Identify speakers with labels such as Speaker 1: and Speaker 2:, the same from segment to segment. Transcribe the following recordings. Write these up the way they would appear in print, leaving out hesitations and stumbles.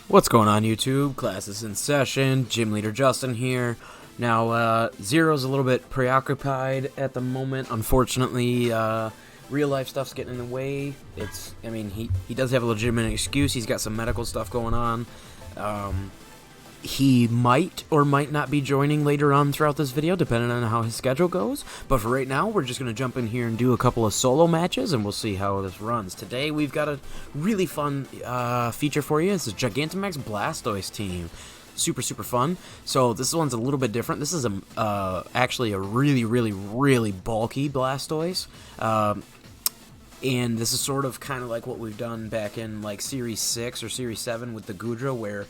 Speaker 1: What's going on, YouTube? Class is in session. Gym leader Justin here. Now, Zero's a little bit preoccupied at the moment. Unfortunately, real life stuff's getting in the way. He does have a legitimate excuse. He's got some medical stuff going on. He might or might not be joining later on throughout this video, depending on how his schedule goes. But for right now, we're just going to jump in here and do a couple of solo matches, and we'll see how this runs. Today, we've got a really fun feature for you. It's a Gygantimax Blastoise team. Super fun. So this one's a little bit different. This is actually a really bulky Blastoise. And this is sort of kind of like what we've done back in like Series 6 or Series 7 with the Goodra, where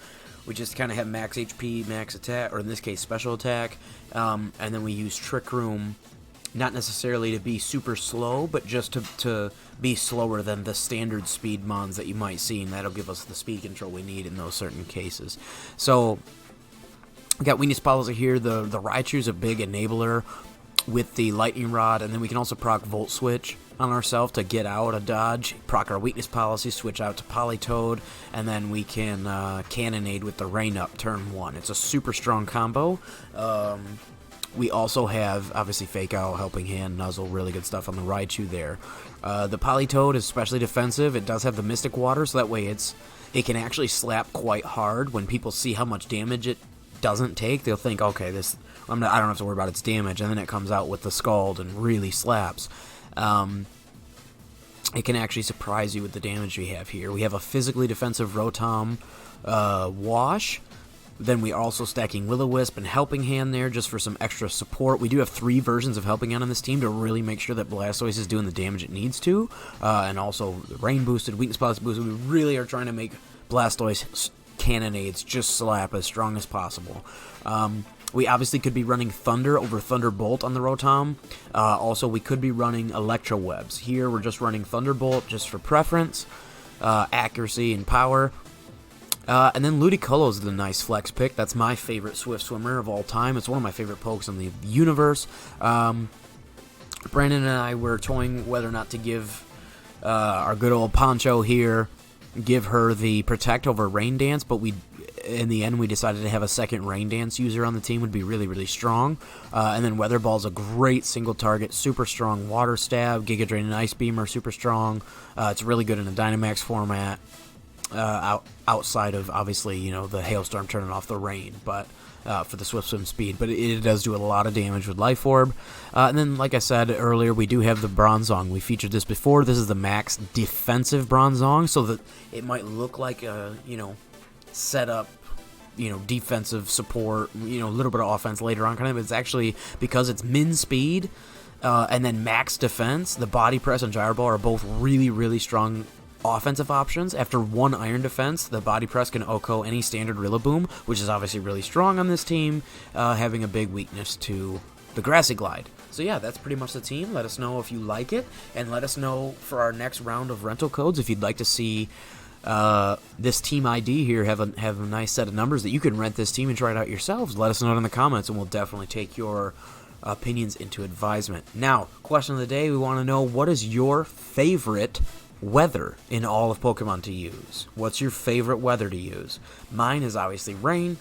Speaker 1: we just kind of have max HP, max attack, or in this case, special attack, and then we use Trick Room, not necessarily to be super slow, but just to be slower than the standard speed mons that you might see, and that'll give us the speed control we need in those certain cases. So, we got Weakness Policy here. The Raichu's a big enabler with the Lightning Rod, and then we can also proc Volt Switch on ourselves to get out a dodge, proc our Weakness Policy, switch out to Politoed, and then we can Cannonade with the Rain Up turn 1. It's a super strong combo. We also have, obviously, Fake Out, Helping Hand, Nuzzle, really good stuff on the Raichu there. The Politoed is especially defensive. It does have the Mystic Water, so that way it can actually slap quite hard. When people see how much damage it doesn't take, they'll think, okay, I don't have to worry about its damage, and then it comes out with the Scald and really slaps. It can actually surprise you with the damage we have here. We have a physically defensive Rotom Wash. Then we are also stacking Will-O-Wisp and Helping Hand there just for some extra support. We do have 3 versions of Helping Hand on this team to really make sure that Blastoise is doing the damage it needs to. And also Rain boosted, Weakness Policy boosted. We really are trying to make Blastoise Cannonades just slap as strong as possible. We obviously could be running Thunder over Thunderbolt on the Rotom. Also, we could be running Electro Webs. Here, we're just running Thunderbolt just for preference, accuracy, and power. And then Ludicolo is the nice flex pick. That's my favorite Swift Swimmer of all time. It's one of my favorite pokes in the universe. Brandon and I were toying whether or not to give our good old Pancho here, give her the Protect over Rain Dance, but in the end, we decided to have a second Rain Dance user on the team would be really strong. And then Weather Ball's a great single target, super strong. Water Stab, Giga Drain, and Ice Beam are super strong. It's really good in a Dynamax format. Outside of, obviously, the Hailstorm turning off the rain, but for the Swift Swim speed. But it does do a lot of damage with Life Orb. And then, like I said earlier, we do have the Bronzong. We featured this before. This is the max defensive Bronzong, so that it might look like a, set up, defensive support, a little bit of offense later on. Kind of, it's actually, because it's min speed and then max defense, the Body Press and Gyro Ball are both really strong offensive options. After 1 Iron Defense, the Body Press can OHKO any standard Rillaboom, which is obviously really strong on this team, having a big weakness to the Grassy Glide. So yeah, that's pretty much the team. Let us know if you like it, and let us know for our next round of rental codes if you'd like to see this team ID here have a nice set of numbers that you can rent this team and try it out yourselves. Let us know in the comments, and we'll definitely take your opinions into advisement. Now, question of the day, we want to know, what is your favorite weather in all of Pokemon to use? What's your favorite weather to use? Mine is obviously rain.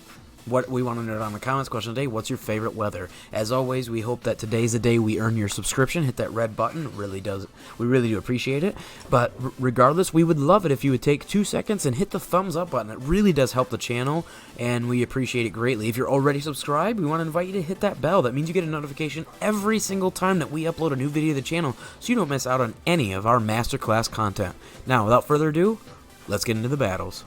Speaker 1: What we want to know down in the comments. Question of the day, what's your favorite weather? As always, we hope that today's the day we earn your subscription. Hit that red button. It really does. We really do appreciate it. But regardless, we would love it if you would take 2 seconds and hit the thumbs up button. It really does help the channel, and we appreciate it greatly. If you're already subscribed, we want to invite you to hit that bell. That means you get a notification every single time that we upload a new video to the channel, so you don't miss out on any of our masterclass content. Now, without further ado, let's get into the battles.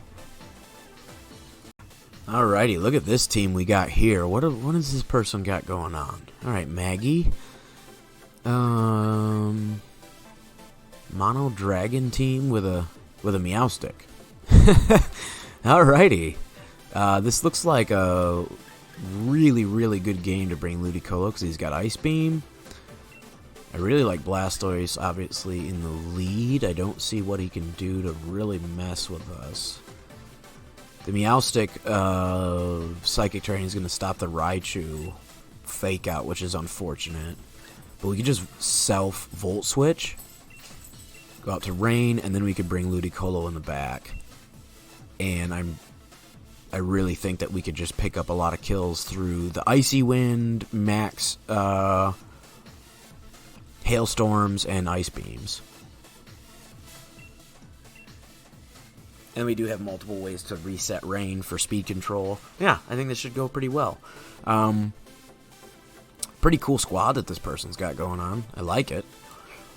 Speaker 1: Alrighty, look at this team we got here. What has this person got going on? Alright, Maggie. Mono Dragon team with a Meowstic. Alrighty. This looks like a really good game to bring Ludicolo, because he's got Ice Beam. I really like Blastoise, obviously, in the lead. I don't see what he can do to really mess with us. The Meowstic Psychic Training is going to stop the Raichu Fake Out, which is unfortunate. But we could just self-Volt Switch, go out to Rain, and then we could bring Ludicolo in the back. And I'm I really think that we could just pick up a lot of kills through the Icy Wind, Max, Hailstorms, and Ice Beams. And we do have multiple ways to reset rain for speed control. Yeah, I think this should go pretty well. Pretty cool squad that this person's got going on. I like it.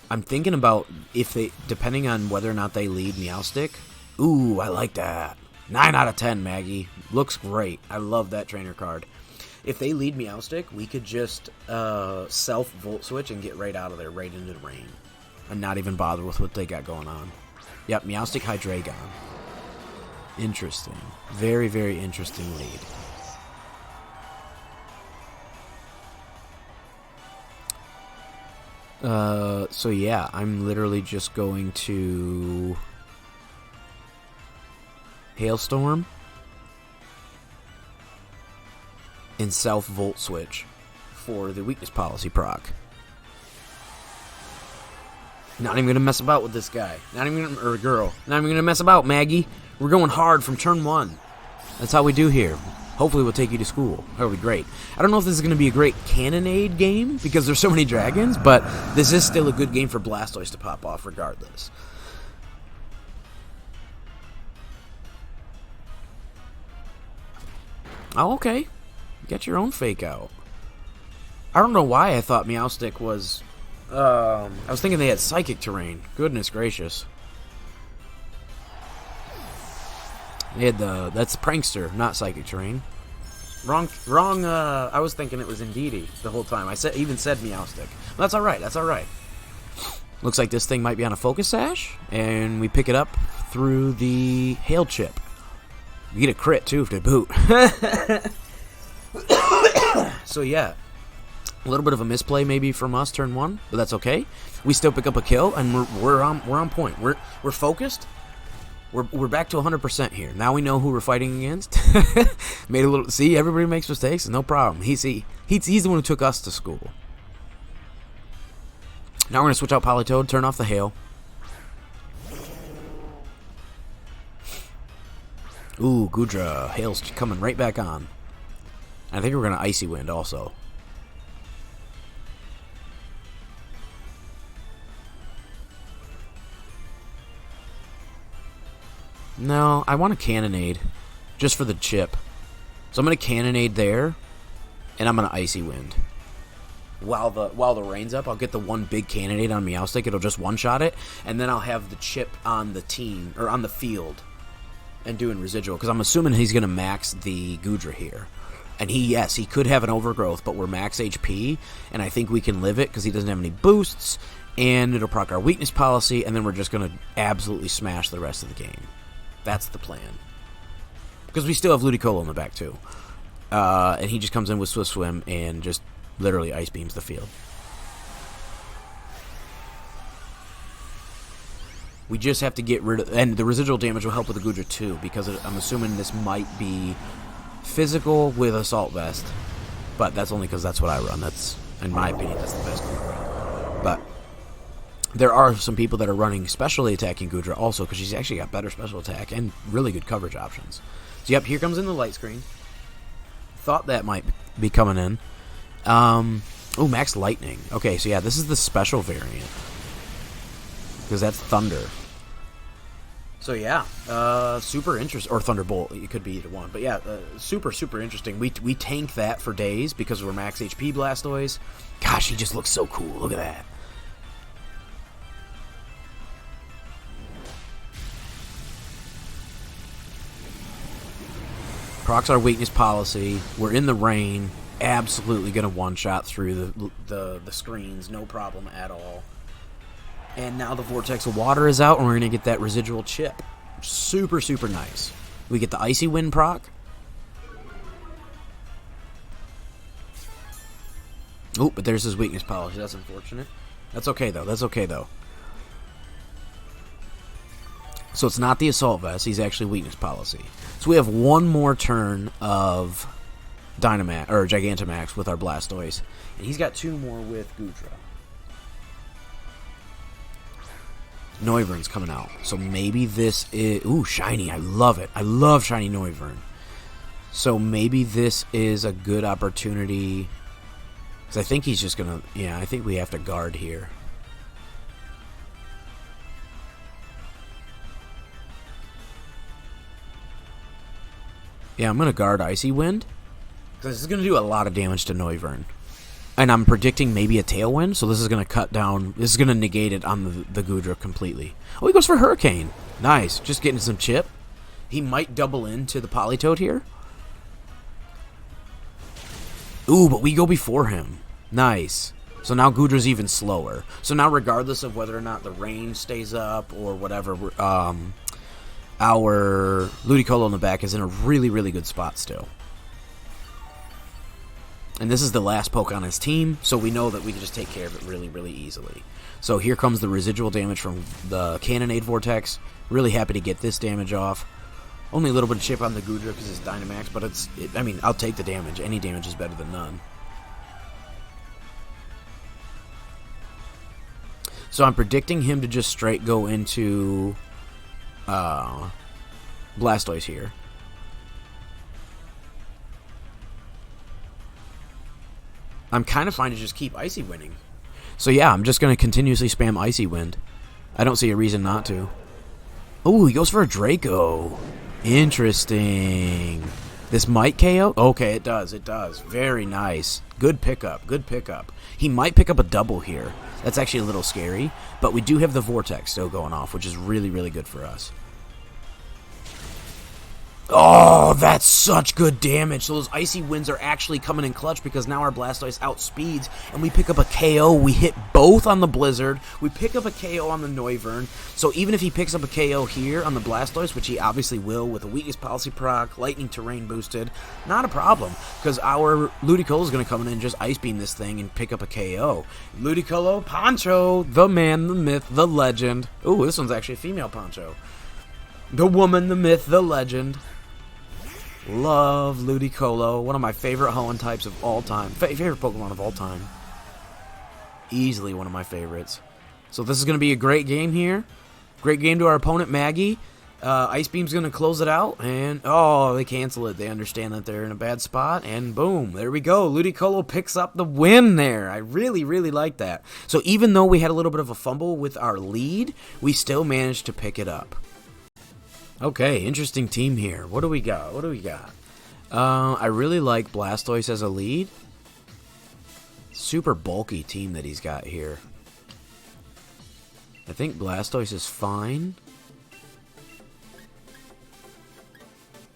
Speaker 1: I'm thinking about if they, depending on whether or not they lead Meowstic. Ooh, I like that. 9 out of 10, Maggie. Looks great. I love that trainer card. If they lead Meowstic, we could just self-Volt Switch and get right out of there, right into the rain. And not even bother with what they got going on. Yep, Meowstic Hydreigon. Interesting. Very, very interesting lead. So yeah, I'm literally just going to Hailstorm and self-Volt Switch for the Weakness Policy proc. Not even gonna mess about with this guy. Not even gonna, or girl. Not even gonna mess about, Maggie. We're going hard from turn 1. That's how we do here. Hopefully we'll take you to school. That'll be great. I don't know if this is going to be a great Cannonade game because there's so many dragons, but this is still a good game for Blastoise to pop off regardless. Oh, okay. Get your own fake out. I don't know why I thought Meowstic was... I was thinking they had Psychic Terrain. Goodness gracious. They had that's Prankster, not Psychic Terrain. Wrong, I was thinking it was Indeedee the whole time. I even said Meowstic. Well, that's alright, that's alright. Looks like this thing might be on a Focus Sash, and we pick it up through the Hail Chip. We get a crit, too, to boot. So, yeah. A little bit of a misplay maybe from us, turn 1, but that's okay. We still pick up a kill, and we're on point. We're focused. We're back to 100% here. Now we know who we're fighting against. Made a little. See, everybody makes mistakes, no problem. He's the one who took us to school. Now we're gonna switch out Politoed, turn off the hail. Ooh, Goodra, hail's coming right back on. I think we're gonna Icy Wind also. No, I want a Cannonade, just for the chip. So I'm gonna Cannonade there, and I'm gonna Icy Wind. While the rain's up, I'll get the one big Cannonade on Meowstic. It'll just one-shot it, and then I'll have the chip on the team or on the field, and doing residual. Because I'm assuming he's gonna max the Goodra here, and he could have an Overgrowth, but we're max HP, and I think we can live it because he doesn't have any boosts, and it'll proc our Weakness Policy, and then we're just gonna absolutely smash the rest of the game. That's the plan. Because we still have Ludicolo in the back, too. And he just comes in with Swift Swim and just literally Ice Beams the field. We just have to get rid of... And the residual damage will help with the Goodra, too, because I'm assuming this might be physical with Assault Vest. But that's only because that's what I run. That's, in my opinion, that's the best Goodra. But... there are some people that are running specially attacking Goodra also because she's actually got better special attack and really good coverage options. So yep, here comes in the light screen. Thought that might be coming in. Oh, Max Lightning. Okay, so yeah, this is the special variant. Because that's Thunder. So yeah, super interesting. Or Thunderbolt, it could be either one. But yeah, super, super interesting. We tank that for days because we're max HP Blastoise. Gosh, he just looks so cool. Look at that. Procs our Weakness Policy. We're in the rain. Absolutely going to one-shot through the screens. No problem at all. And now the Vortex of Water is out, and we're going to get that residual chip. Super, super nice. We get the Icy Wind proc. Oh, but there's his Weakness Policy. That's unfortunate. That's okay, though. That's okay, though. So it's not the Assault Vest. He's actually Weakness Policy. So we have one more turn of Gigantamax with our Blastoise. And he's got 2 more with Goodra. Noivern's coming out. So maybe this is... Ooh, shiny. I love it. I love shiny Noivern. So maybe this is a good opportunity. Because I think he's just going to... Yeah, I think we have to guard here. Yeah, I'm going to guard Icy Wind. Because this is going to do a lot of damage to Noivern. And I'm predicting maybe a Tailwind, so this is going to cut down... This is going to negate it on the Goodra completely. Oh, he goes for Hurricane. Nice. Just getting some chip. He might double into the Politoed here. Ooh, but we go before him. Nice. So now Goodra's even slower. So now regardless of whether or not the rain stays up or whatever, our Ludicolo in the back is in a really, really good spot still. And this is the last poke on his team, so we know that we can just take care of it really, really easily. So here comes the residual damage from the Cannonade Vortex. Really happy to get this damage off. Only a little bit of chip on the Goodra because it's Dynamax, but I mean, I'll take the damage. Any damage is better than none. So I'm predicting him to just straight go into Blastoise here. I'm kind of fine to just keep Icy Winding. So yeah, I'm just going to continuously spam Icy Wind. I don't see a reason not to. Oh, he goes for a Draco. Interesting. This might KO? Okay, it does. It does. Very nice. Good pickup. Good pickup. He might pick up a double here. That's actually a little scary. But we do have the Vortex still going off, which is really, really good for us. Oh, that's such good damage. So those Icy Winds are actually coming in clutch because now our Blastoise outspeeds and we pick up a KO. We hit both on the Blizzard. We pick up a KO on the Noivern. So even if he picks up a KO here on the Blastoise, which he obviously will with a Weakness Policy proc, Lightning Terrain boosted, not a problem because our Ludicolo is going to come in and just Ice Beam this thing and pick up a KO. Ludicolo, Pancho, the man, the myth, the legend. Ooh, this one's actually a female Pancho. The woman, the myth, the legend. Love Ludicolo. One of my favorite Hoenn types of all time. Favorite Pokemon of all time. Easily one of my favorites. So this is going to be a great game here. Great game to our opponent, Maggie. Ice Beam's going to close it out. And, oh, they cancel it. They understand that they're in a bad spot. And boom, there we go. Ludicolo picks up the win there. I really, really like that. So even though we had a little bit of a fumble with our lead, we still managed to pick it up. Okay, interesting team here. What do we got? What do we got? I really like Blastoise as a lead. Super bulky team that he's got here. I think Blastoise is fine.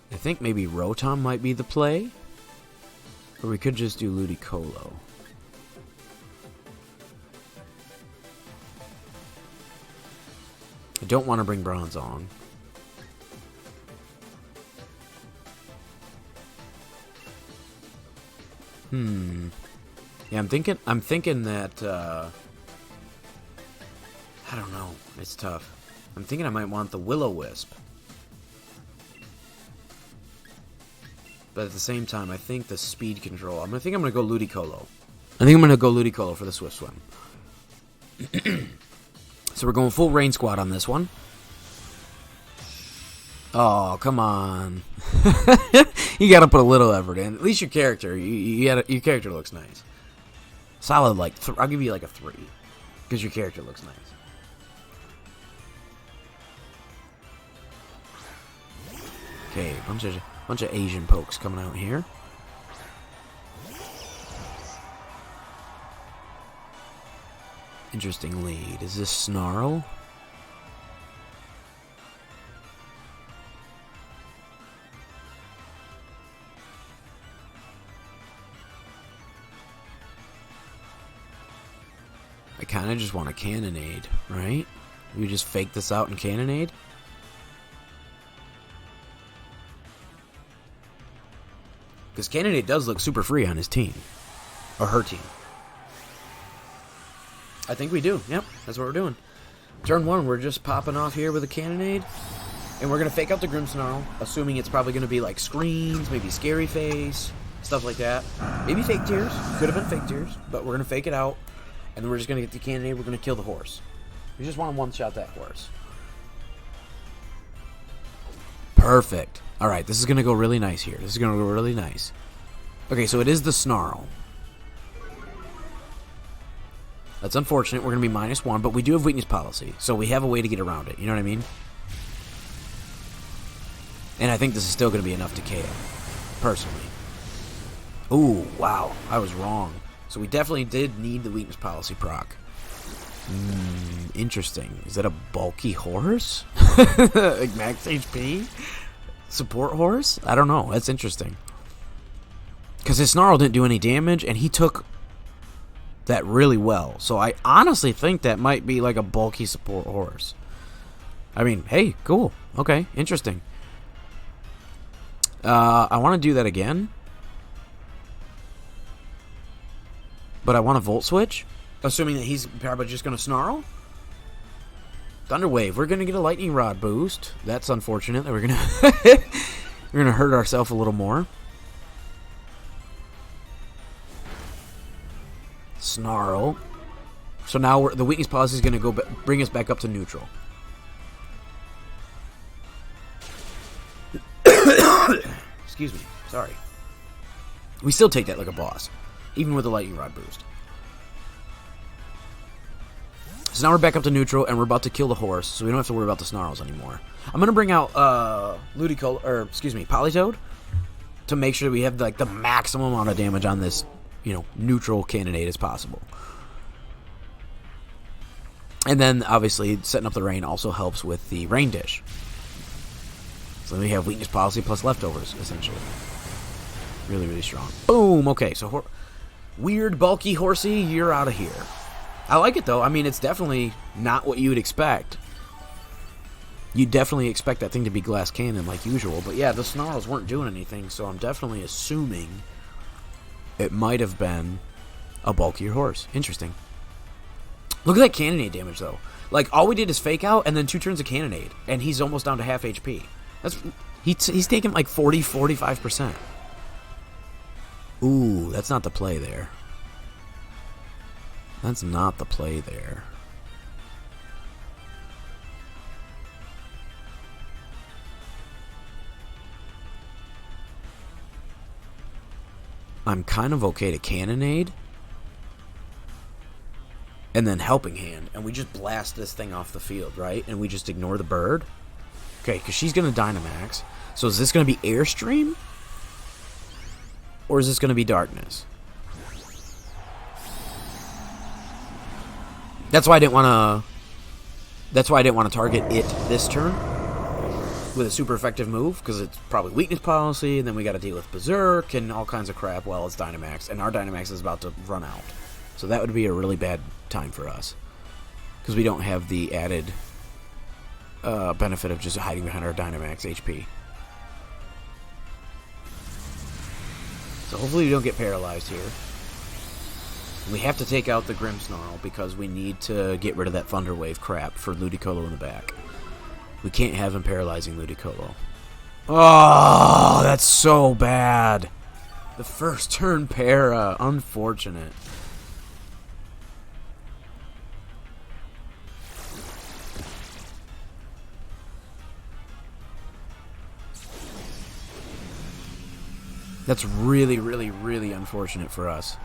Speaker 1: I think maybe Rotom might be the play. Or we could just do Ludicolo. I don't want to bring Bronzong. Yeah, I'm thinking that, I don't know. It's tough. I'm thinking I might want the Will-O-Wisp. But at the same time, I think the speed control. I think I'm going to go Ludicolo. I think I'm going to go Ludicolo for the Swift Swim. So we're going full Rain Squad on this one. Oh, come on. You gotta put a little effort in. At least your character. Your character looks nice. Solid, like, I'll give you like a 3. Because your character looks nice. Okay, bunch of Asian pokes coming out here. Interesting lead. Is this Snarl? I kind of just want a Cannonade, right? We just fake this out and Cannonade? Because Cannonade does look super free on his team. Or her team. I think we do. Yep, that's what we're doing. Turn 1, we're just popping off here with a Cannonade. And we're going to fake out the Grimmsnarl, assuming it's probably going to be like Screams, maybe Scary Face, stuff like that. Maybe Fake Tears. Could have been Fake Tears, but we're going to fake it out. And then we're just going to get the Cannonade, we're going to kill the horse. We just want to one-shot that horse. Perfect. Alright, this is going to go really nice here. This is going to go really nice. Okay, so it is the Snarl. That's unfortunate. We're going to be -1, but we do have weakness policy, so we have a way to get around it. You know what I mean? And I think this is still going to be enough to KO, personally. Ooh, wow. I was wrong. So we definitely did need the weakness policy proc. Interesting. Is that a bulky horse? Like max HP? Support horse? I don't know. That's interesting. Because his Snarl didn't do any damage, and he took that really well. So I honestly think that might be like a bulky support horse. I mean, hey, cool. Okay, interesting. I want to do that again. But I want a Volt Switch. Assuming that he's probably just going to Snarl. Thunder Wave. We're going to get a Lightning Rod boost. That's unfortunate that we're going to we're going to hurt ourselves a little more. Snarl. So now the weakness policy is going to go bring us back up to neutral. Excuse me. Sorry. We still take that like a boss, even with the Lightning Rod boost. So now we're back up to neutral, and we're about to kill the horse, so we don't have to worry about the Snarls anymore. I'm going to bring out Ludicolo, or excuse me, Politoed, to make sure we have like the maximum amount of damage on this, you know, neutral candidate as possible. And then, obviously, setting up the rain also helps with the rain dish. So then we have weakness policy plus leftovers, essentially. Really, really strong. Boom! Okay, so weird, bulky horsey, you're out of here. I like it, though. I mean, it's definitely not what you would expect. You'd definitely expect that thing to be glass cannon like usual. But yeah, the Snarls weren't doing anything, so I'm definitely assuming it might have been a bulkier horse. Interesting. Look at that cannonade damage, though. Like, all we did is fake out and then 2 turns of cannonade, and he's almost down to half HP. He's taken like 40-45%. Ooh, that's not the play there. That's not the play there. I'm kind of okay to cannonade. And then helping hand. And we just blast this thing off the field, right? And we just ignore the bird. Okay, because she's going to Dynamax. So is this going to be Airstream? Or is this going to be Darkness? That's why I didn't want to target it this turn with a super effective move, because it's probably weakness policy, and then we got to deal with Berserk and all kinds of crap while it's Dynamax, and our Dynamax is about to run out. So that would be a really bad time for us, because we don't have the added benefit of just hiding behind our Dynamax HP. So hopefully we don't get paralyzed here. We have to take out the Grimmsnarl because we need to get rid of that Thunder Wave crap for Ludicolo in the back. We can't have him paralyzing Ludicolo. Oh, that's so bad. The first turn para. Unfortunate. That's really, really, really unfortunate for us.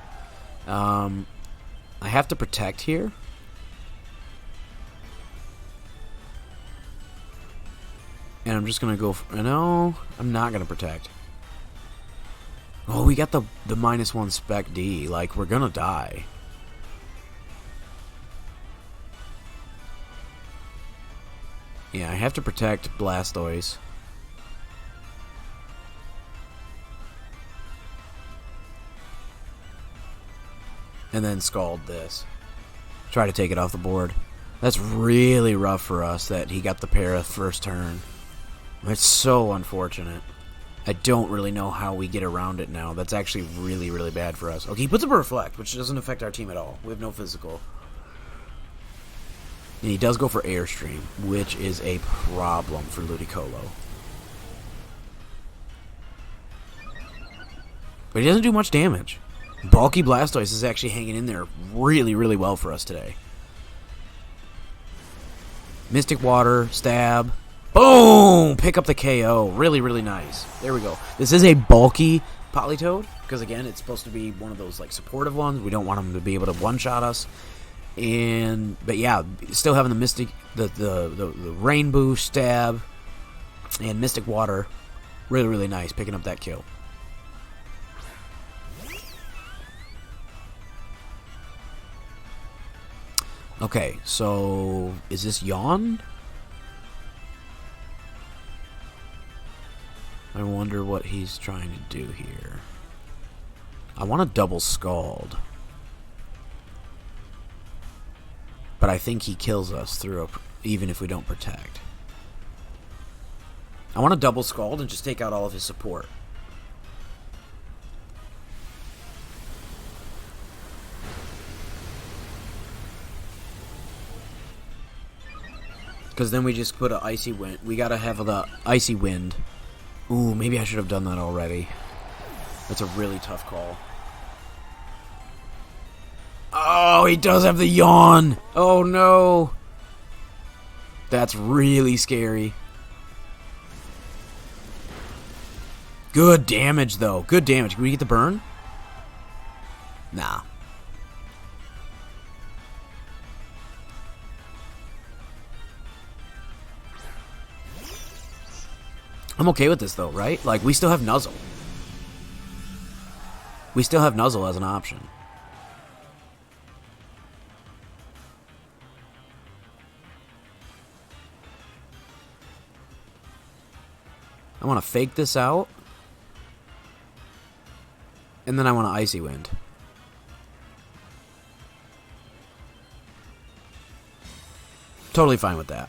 Speaker 1: I have to protect here. And I'm just going to go... No, I'm not going to protect. Oh, we got the -1 Spec D. Like, we're going to die. Yeah, I have to protect Blastoise. And then Scald this. Try to take it off the board. That's really rough for us that he got the para first turn. It's so unfortunate. I don't really know how we get around it now. That's actually really, really bad for us. Okay, he puts up a Reflect, which doesn't affect our team at all. We have no physical. And he does go for Airstream, which is a problem for Ludicolo. But he doesn't do much damage. Bulky Blastoise is actually hanging in there really, really well for us today. Mystic Water, Stab. Boom! Pick up the KO. Really, really nice. There we go. This is a bulky Politoed, because again, it's supposed to be one of those like supportive ones. We don't want him to be able to one-shot us. But yeah, still having the Mystic, the Rainbow Stab, and Mystic Water. Really, really nice. Picking up that kill. Okay, so is this Yawn? I wonder what he's trying to do here. I want to double Scald. But I think he kills us through even if we don't protect. I want to double Scald and just take out all of his support. Because then we just put an Icy Wind. We gotta have the Icy Wind. Ooh, maybe I should have done that already. That's a really tough call. Oh, he does have the Yawn. Oh, no. That's really scary. Good damage, though. Good damage. Can we get the burn? Nah. I'm okay with this, though, right? Like, we still have Nuzzle. We still have Nuzzle as an option. I want to fake this out. And then I want to Icy Wind. Totally fine with that.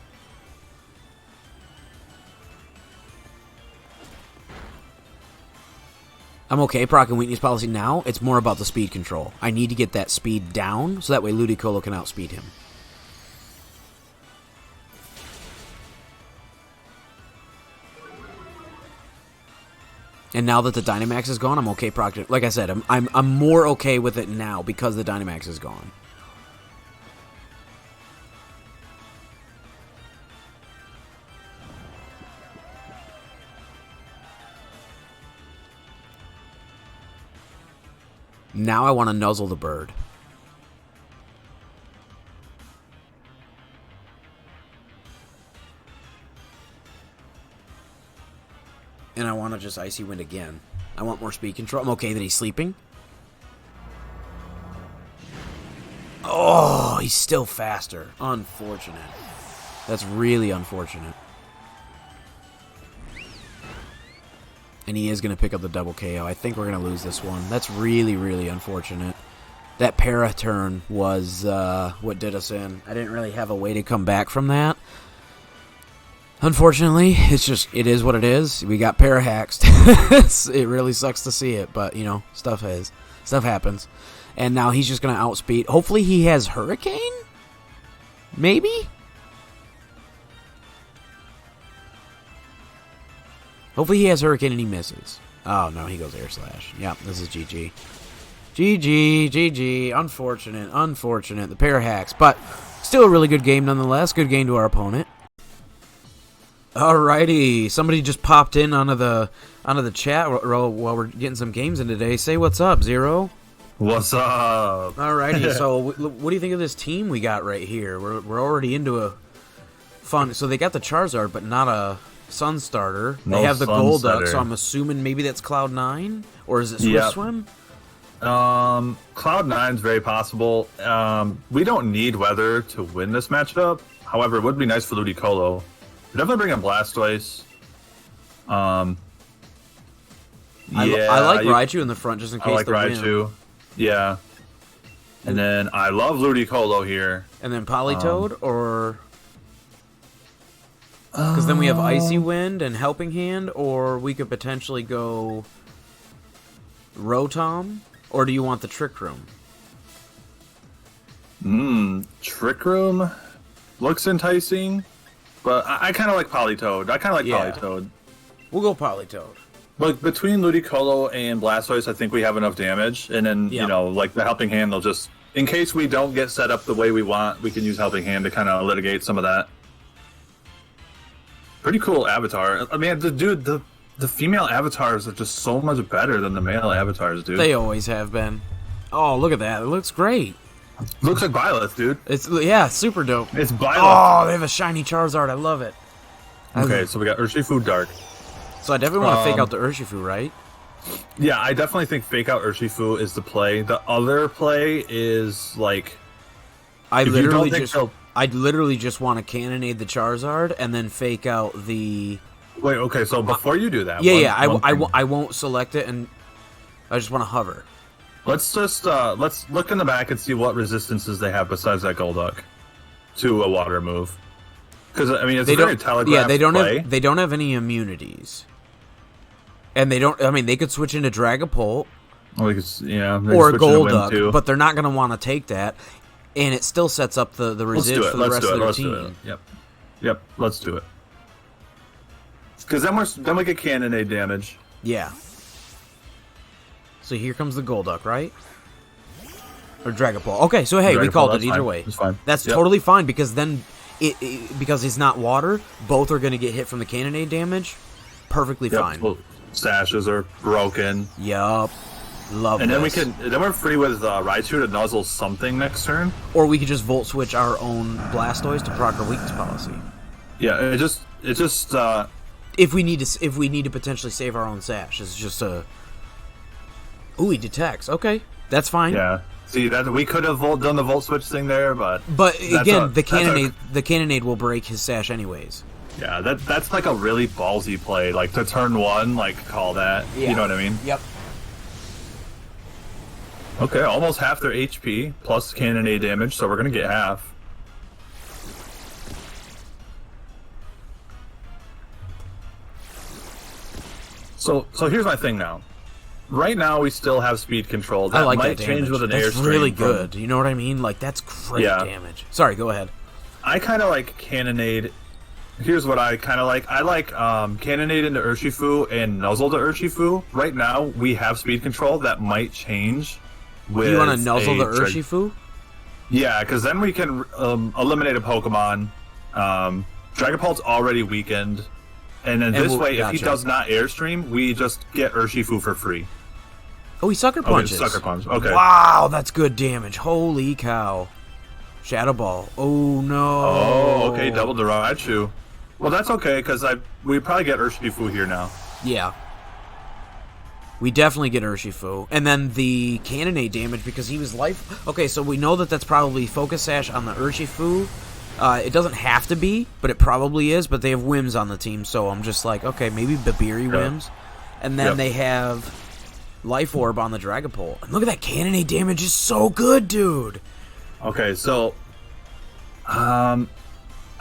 Speaker 1: I'm okay proccing weakness policy now. It's more about the speed control. I need to get that speed down so that way Ludicolo can outspeed him. And now that the Dynamax is gone, I'm okay proccing. Like I said, I'm more okay with it now because the Dynamax is gone. Now I want to nuzzle the bird. And I want to just Icy Wind again. I want more speed control. I'm okay that he's sleeping. Oh, he's still faster. Unfortunate. That's really unfortunate. And he is going to pick up the double KO. I think we're going to lose this one. That's really, really unfortunate. That para turn was what did us in. I didn't really have a way to come back from that. Unfortunately, it is what it is. We got para-haxed. It really sucks to see it, but, you know, stuff happens. And now he's just going to outspeed. Hopefully he has Hurricane? Maybe? Hopefully he has Hurricane and he misses. Oh, no, he goes Air Slash. Yeah, this is GG. GG. Unfortunate. The para-hacks. But still a really good game nonetheless. Good game to our opponent. Alrighty, somebody just popped in onto the chat while we're getting some games in today. Say what's up, Zero.
Speaker 2: What's up?
Speaker 1: Alrighty, so what do you think of this team we got right here? We're already into a fun. So they got the Charizard, but not a Sun starter.
Speaker 2: No,
Speaker 1: they have the
Speaker 2: Sun
Speaker 1: Golduck,
Speaker 2: starter.
Speaker 1: so I'm assuming maybe that's Cloud9, or is it Swift Swim?
Speaker 2: Cloud9's very possible. We don't need weather to win this matchup. However, it would be nice for Ludicolo. Definitely bring in Blastoise.
Speaker 1: I like Raichu in the front just in case.
Speaker 2: I like Raichu. Yeah. And then I love Ludicolo here.
Speaker 1: And then Politoed, or because then we have Icy Wind and Helping Hand, or we could potentially go Rotom, or do you want the Trick Room?
Speaker 2: Trick Room looks enticing. But I kind of like Politoed. Politoed.
Speaker 1: We'll go Politoed.
Speaker 2: But between Ludicolo and Blastoise, I think we have enough damage. And then, you know, like the Helping Hand, they'll just... In case we don't get set up the way we want, we can use Helping Hand to kind of litigate some of that. Pretty cool avatar. I mean, the female avatars are just so much better than the male avatars, dude.
Speaker 1: They always have been. Oh, look at that. It looks great.
Speaker 2: Looks like Violet, dude.
Speaker 1: It's super dope.
Speaker 2: It's Violet.
Speaker 1: Oh, they have a shiny Charizard. I love it.
Speaker 2: Okay, so we got Urshifu Dark.
Speaker 1: So I definitely want to fake out the Urshifu, right?
Speaker 2: Yeah, I definitely think fake out Urshifu is the play. The other play is like
Speaker 1: I'd literally just want to cannonade the Charizard and then fake out the.
Speaker 2: Wait, okay, so before you do that,
Speaker 1: I won't select it, and I just want to hover.
Speaker 2: Let's just let's look in the back and see what resistances they have besides that Golduck to a water move. Because I mean, it's a very telegraphed play.
Speaker 1: They don't have any immunities, and they don't. I mean, they could switch into Dragapult,
Speaker 2: or
Speaker 1: Golduck, but they're not going to want to take that, and it still sets up the resist for the rest of their team.
Speaker 2: Yep, let's do it. Because then we get cannonade damage.
Speaker 1: Yeah. So here comes the Golduck, right? Or Dragapult. Okay, so hey, we called it either way.
Speaker 2: It's fine.
Speaker 1: That's totally fine because then because it's not water, both are going to get hit from the cannonade damage. Perfectly fine.
Speaker 2: Well, stashes are broken.
Speaker 1: Yup. Love
Speaker 2: and
Speaker 1: this.
Speaker 2: Then we're free with Raichu to nuzzle something next turn.
Speaker 1: Or we could just Volt Switch our own Blastoise to proc our weakness policy.
Speaker 2: Yeah, it just
Speaker 1: if we need to potentially save our own Sash, it's just a. Ooh, he detects. Okay, that's fine.
Speaker 2: Yeah. See that we could have done the Volt Switch thing there, but
Speaker 1: again, the cannonade will break his Sash anyways.
Speaker 2: Yeah, that's like a really ballsy play. Like to turn one, like call that.
Speaker 1: Yeah.
Speaker 2: You know what I mean?
Speaker 1: Yep.
Speaker 2: Okay, almost half their HP plus cannonade damage, so we're gonna get half. So here's my thing now. Right now, we still have speed control. That might change with an airstream.
Speaker 1: That's really good. You know what I mean? Like, that's great damage. Sorry, go ahead.
Speaker 2: I kind of like Cannonade. Here's what I kind of like. I like Cannonade into Urshifu and Nuzzle to Urshifu. Right now, we have speed control. That might change with
Speaker 1: you want to Nuzzle the Urshifu?
Speaker 2: Yeah, because then we can eliminate a Pokemon. Dragapult's already weakened. And then this way, if he does not Airstream, we just get Urshifu for free.
Speaker 1: Oh, he Sucker Punches.
Speaker 2: Sucker Punch. Okay.
Speaker 1: Wow, that's good damage. Holy cow. Shadow Ball. Oh, no.
Speaker 2: Oh, okay. Double the Raichu. Well, that's okay, because we probably get Urshifu here now.
Speaker 1: Yeah. We definitely get Urshifu. And then the Cannonade damage, because he was life... Okay, so we know that that's probably Focus Sash on the Urshifu. It doesn't have to be, but it probably is. But they have Whims on the team, so I'm just like, okay, maybe Babiri Whims. And then they have Life Orb on the Dragapult. And look at that Cannonade damage is so good, dude.
Speaker 2: Okay, so I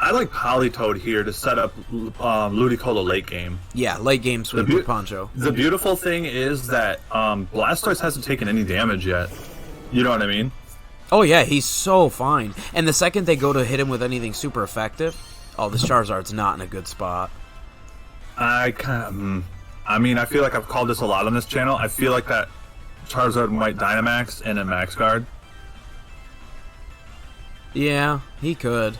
Speaker 2: like Politoed here to set up Ludicolo late game.
Speaker 1: Yeah, late game sweep with Pancho.
Speaker 2: The beautiful thing is that Blastoise hasn't taken any damage yet. You know what I mean?
Speaker 1: Oh, yeah, he's so fine. And the second they go to hit him with anything super effective, oh, this Charizard's not in a good spot.
Speaker 2: I mean, I feel like I've called this a lot on this channel. I feel like that Charizard might Dynamax and a Max Guard.
Speaker 1: Yeah, he could.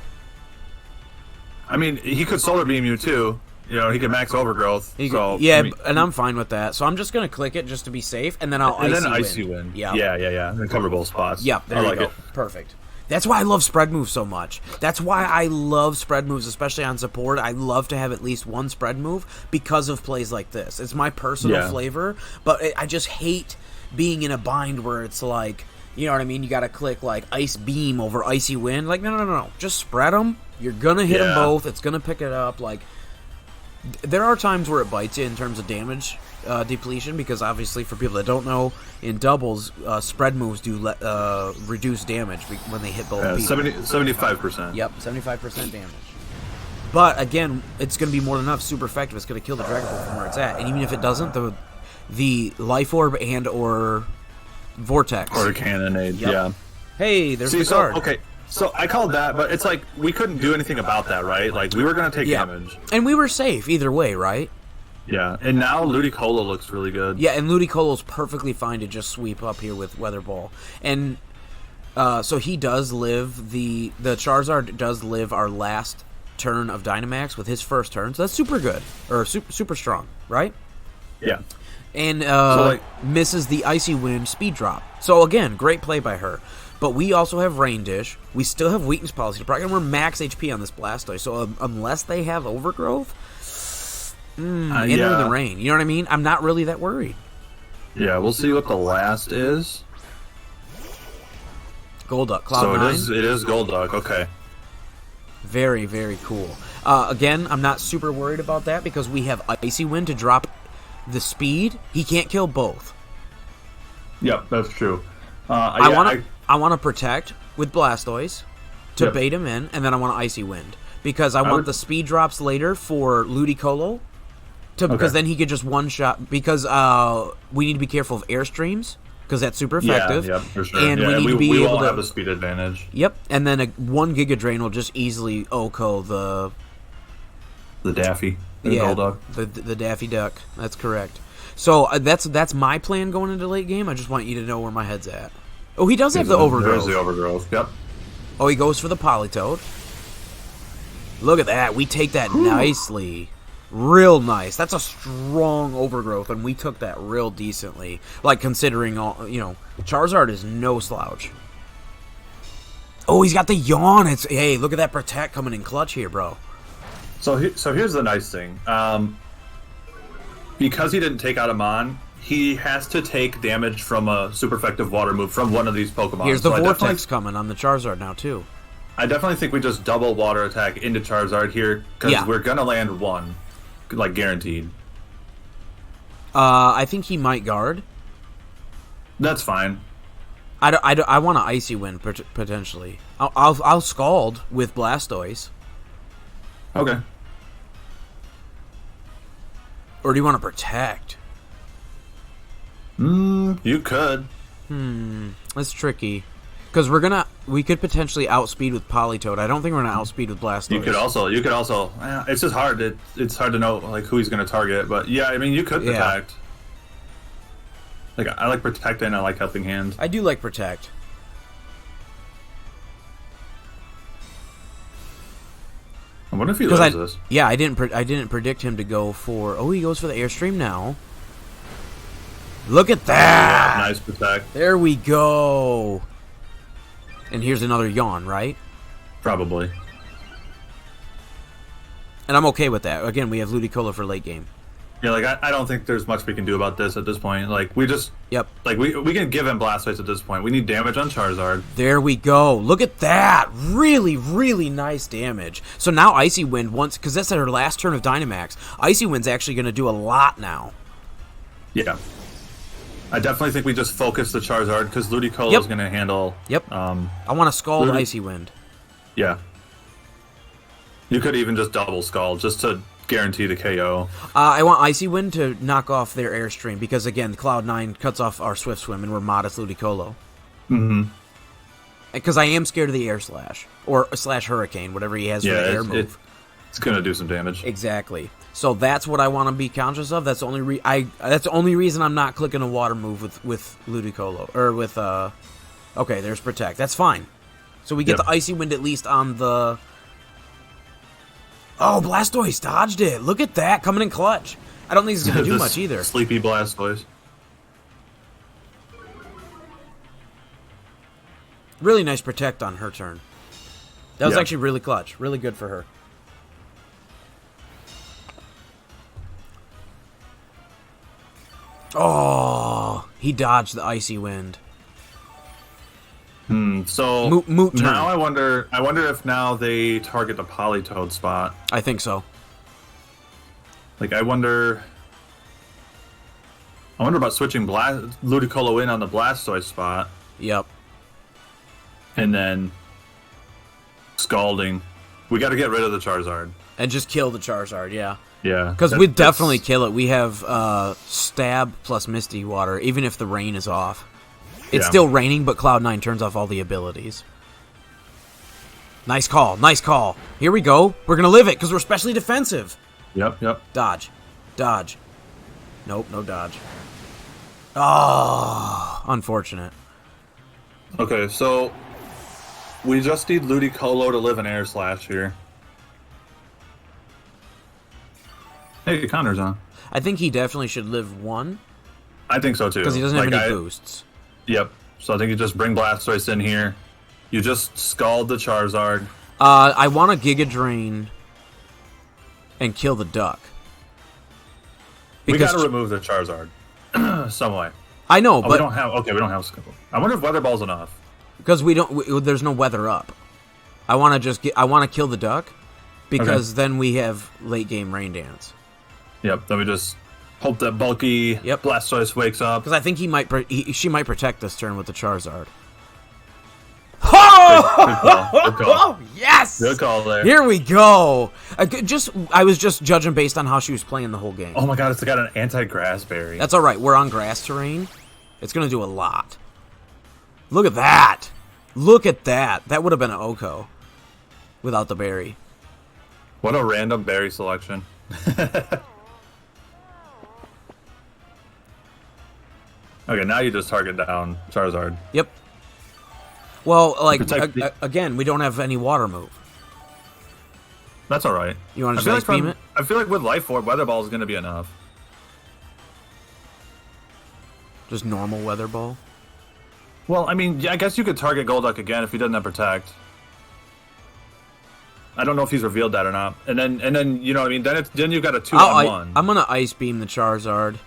Speaker 2: I mean, he could Solar Beam you, too. You know, he could Max Overgrowth.
Speaker 1: And I'm fine with that. So I'm just going to click it just to be safe, and then I'll Icy Wind.
Speaker 2: Yeah. And cover both spots.
Speaker 1: Yep, there you go. Perfect. That's why I love spread moves so much. That's why I love spread moves, especially on support. I love to have at least one spread move because of plays like this. It's my personal flavor, but I just hate being in a bind where it's like, you know what I mean? You got to click like Ice Beam over Icy Wind. Like, no. Just spread them. You're going to hit them both. It's going to pick it up. Like, there are times where it bites you in terms of damage depletion, because obviously, for people that don't know, in doubles, spread moves do reduce damage when they hit both people.
Speaker 2: 75%.
Speaker 1: Yep, 75% damage. But again, it's going to be more than enough. Super effective. It's going to kill the Dragapult from where it's at. And even if it doesn't, the Life Orb and or Vortex.
Speaker 2: Or Cannonade, yeah.
Speaker 1: Hey, there's the card.
Speaker 2: Okay. So I called that, but it's like we couldn't do anything about that, right? Like we were going to take damage.
Speaker 1: And we were safe either way, right?
Speaker 2: Yeah, and now Ludicolo looks really good.
Speaker 1: Yeah, and Ludicolo's perfectly fine to just sweep up here with Weather Ball. And so he does live, the Charizard does live our last turn of Dynamax with his first turn, so that's super good. Or super strong, right?
Speaker 2: Yeah.
Speaker 1: And
Speaker 2: So,
Speaker 1: misses the Icy Wind speed drop. So again, great play by her. But we also have Rain Dish. We still have Weakness Policy. And we're max HP on this Blastoise. So unless they have Overgrowth, enter the rain. You know what I mean? I'm not really that worried.
Speaker 2: Yeah, we'll see what the last is.
Speaker 1: Golduck, Cloud9.
Speaker 2: So it is Golduck, okay.
Speaker 1: Very, very cool. Again, I'm not super worried about that because we have Icy Wind to drop the speed. He can't kill both.
Speaker 2: Yep, that's true.
Speaker 1: I want to protect with Blastoise to bait him in, and then I want Icy Wind because I want the speed drops later for Ludicolo. Because then he could just one-shot. Because we need to be careful of Airstreams because that's super effective.
Speaker 2: Yeah, for sure.
Speaker 1: And we need to be able to
Speaker 2: have a speed advantage.
Speaker 1: Yep, and then one Giga Drain will just easily OHKO
Speaker 2: the Daffy.
Speaker 1: Golduck. The Daffy Duck. That's correct. So that's my plan going into late game. I just want you to know where my head's at. Oh, he does have the Overgrowth.
Speaker 2: There's the Overgrowth, yep.
Speaker 1: Oh, he goes for the Politoed. Look at that. We take that nicely. Real nice. That's a strong Overgrowth, and we took that real decently. Like, considering, Charizard is no slouch. Oh, he's got the Yawn. Hey, look at that Protect coming in clutch here, bro.
Speaker 2: So here's the nice thing. Because he didn't take out a Mon, he has to take damage from a super effective water move from one of these Pokemon.
Speaker 1: Here's the Vortex coming on the Charizard now, too.
Speaker 2: I definitely think we just double water attack into Charizard here, because we're going to land one, like guaranteed.
Speaker 1: I think he might guard.
Speaker 2: That's fine.
Speaker 1: I want to Icy Wind, potentially. I'll Scald with Blastoise.
Speaker 2: Okay.
Speaker 1: Or do you want to protect?
Speaker 2: You could.
Speaker 1: That's tricky. Because we could potentially outspeed with Politoed. I don't think we're gonna outspeed with Blastoise.
Speaker 2: You could also. It's just hard. It's hard to know like who he's gonna target. But yeah, I mean, you could protect. Like I like protecting. I like helping hands.
Speaker 1: I do like protect.
Speaker 2: I wonder if he loves this.
Speaker 1: Yeah, I didn't predict him to go for. Oh, he goes for the Airstream now. Look at that!
Speaker 2: Yeah, nice protect.
Speaker 1: There we go. And here's another Yawn, right?
Speaker 2: Probably.
Speaker 1: And I'm okay with that. Again, we have Ludicolo for late game.
Speaker 2: Yeah, like I don't think there's much we can do about this at this point. Like we just like we can give him Blastoise at this point. We need damage on Charizard.
Speaker 1: There we go. Look at that. Really, really nice damage. So now Icy Wind because that's our last turn of Dynamax. Icy Wind's actually going to do a lot now.
Speaker 2: Yeah. I definitely think we just focus the Charizard because Ludicolo is going to handle.
Speaker 1: Yep. I want to Scald Icy Wind.
Speaker 2: Yeah. You could even just double Scald just to guarantee the KO.
Speaker 1: I want Icy Wind to knock off their Airstream because, again, Cloud9 cuts off our Swift Swim and we're modest Ludicolo.
Speaker 2: Mm-hmm.
Speaker 1: Because I am scared of the Air Slash. Or / Hurricane, whatever he has for the air move.
Speaker 2: It's going to do some damage.
Speaker 1: Exactly. So that's what I want to be conscious of. That's the only that's the only reason I'm not clicking a water move with Ludicolo. Or with, okay, there's Protect. That's fine. So we get the Icy Wind at least on the... Oh, Blastoise dodged it. Look at that, coming in clutch. I don't think it's going to do much either.
Speaker 2: Sleepy Blastoise.
Speaker 1: Really nice Protect on her turn. That was actually really clutch. Really good for her. Oh, he dodged the Icy Wind.
Speaker 2: So
Speaker 1: moot turn.
Speaker 2: Now I wonder if now they target the Politoed spot.
Speaker 1: I think so.
Speaker 2: Like I wonder about switching Ludicolo in on the Blastoise spot.
Speaker 1: Yep.
Speaker 2: And then Scalding. We got to get rid of the Charizard.
Speaker 1: And just kill the Charizard, yeah.
Speaker 2: Yeah.
Speaker 1: Because we'd definitely kill it. We have Stab plus Misty Water, even if the rain is off. It's still raining, but Cloud9 turns off all the abilities. Nice call. Nice call. Here we go. We're going to live it because we're specially defensive.
Speaker 2: Yep.
Speaker 1: Dodge. Dodge. Nope, no dodge. Oh, unfortunate.
Speaker 2: Okay, so we just need Ludicolo to live an Air Slash here. Hey, Connor's on.
Speaker 1: I think he definitely should live 1.
Speaker 2: I think so too.
Speaker 1: Because he doesn't have any boosts.
Speaker 2: Yep. So I think you just bring Blastoise in here. You just scald the Charizard.
Speaker 1: I want to Giga Drain and kill the duck.
Speaker 2: We got to remove the Charizard some way.
Speaker 1: I know, but
Speaker 2: we don't have. Okay, we don't have Skipple. I wonder if Weather Ball's enough.
Speaker 1: Because there's no weather up. I want to kill the duck because then we have late game Rain Dance.
Speaker 2: Yep. Then we just hope that bulky Blastoise wakes up.
Speaker 1: Because I think she might protect this turn with the Charizard.
Speaker 2: Good call. Good call.
Speaker 1: Oh, yes!
Speaker 2: Good call there.
Speaker 1: Here we go. I was just judging based on how she was playing the whole game.
Speaker 2: Oh my god, it's got an anti-grass berry.
Speaker 1: That's all right. We're on grass terrain. It's going to do a lot. Look at that. Look at that. That would have been an Oko without the berry.
Speaker 2: What a random berry selection. Okay, now you just target down Charizard.
Speaker 1: Yep. Well, like, again, we don't have any water move.
Speaker 2: That's all right.
Speaker 1: You want to just beam it?
Speaker 2: I feel like with Life Orb, Weather Ball is going to be enough.
Speaker 1: Just normal Weather Ball?
Speaker 2: Well, I mean, I guess you could target Golduck again if he doesn't have Protect. I don't know if he's revealed that or not. And then you know what I mean? Then you've got a 2-on-1.
Speaker 1: I'm going to Ice Beam the Charizard.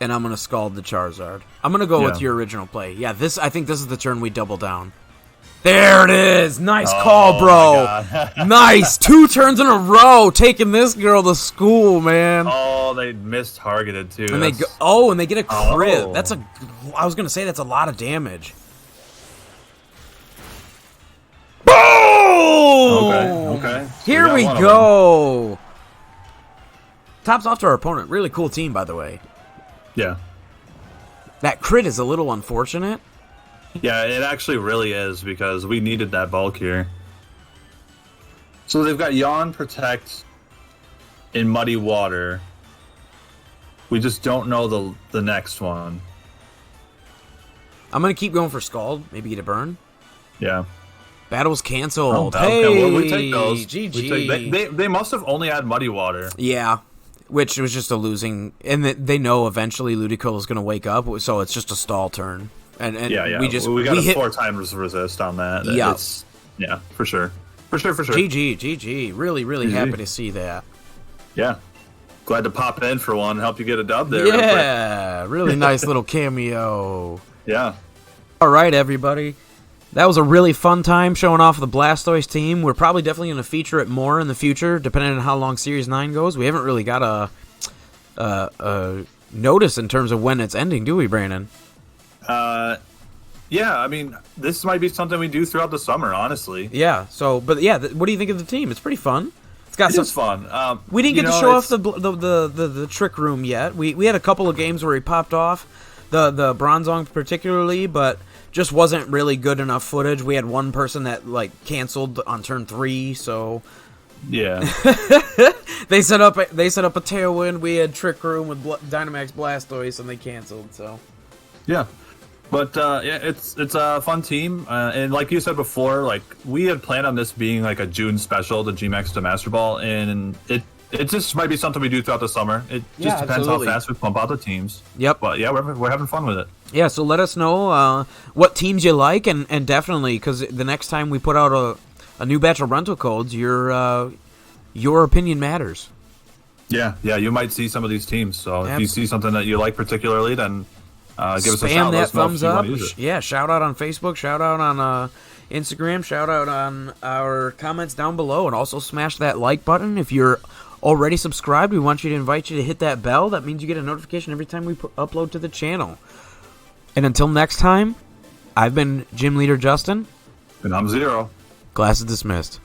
Speaker 1: And I'm going to Scald the Charizard. I'm going to go with your original play. Yeah, I think this is the turn we double down. There it is! Nice call, bro! Nice! 2 turns in a row, taking this girl to school, man.
Speaker 2: Oh, they mistargeted, too.
Speaker 1: And and they get a crit. I was going to say that's a lot of damage. Boom!
Speaker 2: Okay.
Speaker 1: Here we go! Tops off to our opponent. Really cool team, by the way.
Speaker 2: Yeah.
Speaker 1: That crit is a little unfortunate.
Speaker 2: Yeah, it actually really is because we needed that bulk here. So they've got Yawn, Protect, in Muddy Water. We just don't know the next one.
Speaker 1: I'm going to keep going for Scald. Maybe get a burn.
Speaker 2: Yeah.
Speaker 1: Battle's canceled.
Speaker 2: Hey, we take those.
Speaker 1: GG.
Speaker 2: They must have only had Muddy Water.
Speaker 1: Yeah. Which was just a losing, and they know eventually Ludicolo is going to wake up, so it's just a stall turn. And
Speaker 2: we got a 4 times resist on that. Yeah, for sure.
Speaker 1: GG. Really happy to see that.
Speaker 2: Yeah, glad to pop in for one and help you get a dub there.
Speaker 1: Yeah, really nice little cameo.
Speaker 2: Yeah.
Speaker 1: All right, everybody. That was a really fun time showing off the Blastoise team. We're probably definitely going to feature it more in the future, depending on how long Series 9 goes. We haven't really got a notice in terms of when it's ending, do we, Brandon?
Speaker 2: Yeah, I mean, this might be something we do throughout the summer, honestly.
Speaker 1: Yeah, what do you think of the team? It's pretty fun.
Speaker 2: It's fun.
Speaker 1: We didn't get to show off the trick room yet. We had a couple of games where he popped off, the Bronzong particularly, but just wasn't really good enough footage. We had one person that canceled on turn 3, so
Speaker 2: yeah.
Speaker 1: they set up a Tailwind. We had Trick Room with Dynamax Blastoise, and they canceled. So
Speaker 2: yeah, but it's a fun team, and like you said before, we had planned on this being a June special, the G-Max to Master Ball, and it just might be something we do throughout the summer. It just depends how fast we pump out the teams.
Speaker 1: Yep.
Speaker 2: But yeah, we're having fun with it.
Speaker 1: Yeah, so let us know what teams you like, and definitely, because the next time we put out a new batch of rental codes, your opinion matters.
Speaker 2: Yeah, you might see some of these teams. So if you see something that you like particularly, then give us a shout.
Speaker 1: Spam that thumbs up. Yeah, shout out on Facebook, shout out on Instagram, shout out on our comments down below, and also smash that like button. If you're already subscribed, we want you to invite you to hit that bell. That means you get a notification every time we upload to the channel. And until next time, I've been Gym Leader Justin.
Speaker 2: And I'm Zero.
Speaker 1: Class is dismissed.